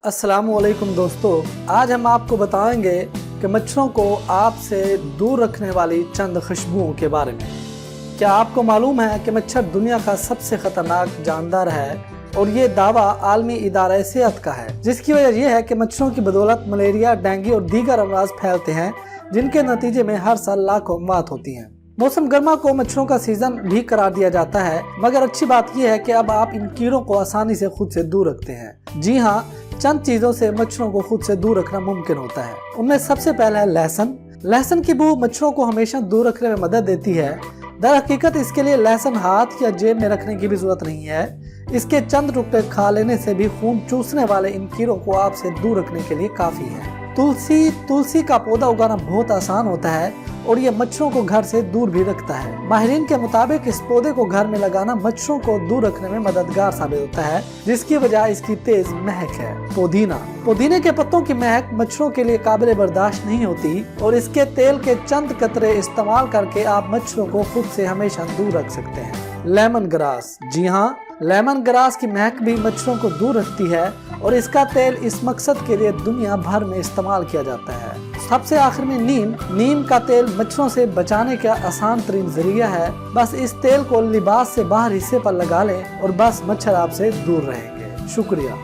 अस्सलाम वालेकुम दोस्तों, आज हम आपको बताएंगे कि मच्छरों को आपसे दूर रखने वाली चंद खुशबुओं के बारे में। क्या आपको मालूम है कि मच्छर दुनिया का सबसे खतरनाक जानदार है और ये दावा आलमी इदारा सेहत का है, जिसकी वजह यह है कि मच्छरों की बदौलत मलेरिया, डेंगू और दीगर अमराज फैलते हैं, जिनके नतीजे में हर साल लाखों मौत होती हैं। मौसम गर्मा को मच्छरों का सीजन भी करार दिया जाता है, मगर अच्छी बात यह है कि अब आप इन कीड़ों को आसानी से खुद से दूर रखते हैं। जी हाँ, चंद चीजों से मच्छरों को खुद से दूर रखना मुमकिन होता है। उनमें सबसे पहला है लहसुन। लहसुन की बू मच्छरों को हमेशा दूर रखने में मदद देती है। दर हकीकत इसके लिए लहसुन हाथ या जेब में रखने की भी जरूरत नहीं है। इसके चंद टुकड़े खा लेने से भी खून चूसने वाले इन कीड़ों को आपसे दूर रखने के लिए काफी है। तुलसी का पौधा उगाना बहुत आसान होता है और ये मच्छरों को घर से दूर भी रखता है। माहिरीन के मुताबिक इस पौधे को घर में लगाना मच्छरों को दूर रखने में मददगार साबित होता है, जिसकी वजह इसकी तेज महक है। पुदीने के पत्तों की महक मच्छरों के लिए काबिल बर्दाश्त नहीं होती और इसके तेल के चंद कतरे इस्तेमाल करके आप मच्छरों को खुद से हमेशा दूर रख सकते हैं। Lemon grass. जी हाँ, लेमन ग्रास की महक भी मच्छरों को दूर रखती है और इसका तेल इस मकसद के लिए दुनिया भर में इस्तेमाल किया जाता है। सबसे आखिर में नीम का तेल मच्छरों से बचाने का आसान तरीन जरिया है। बस इस तेल को लिबास से बाहर हिस्से पर लगा लें और बस मच्छर आपसे दूर रहेंगे। शुक्रिया।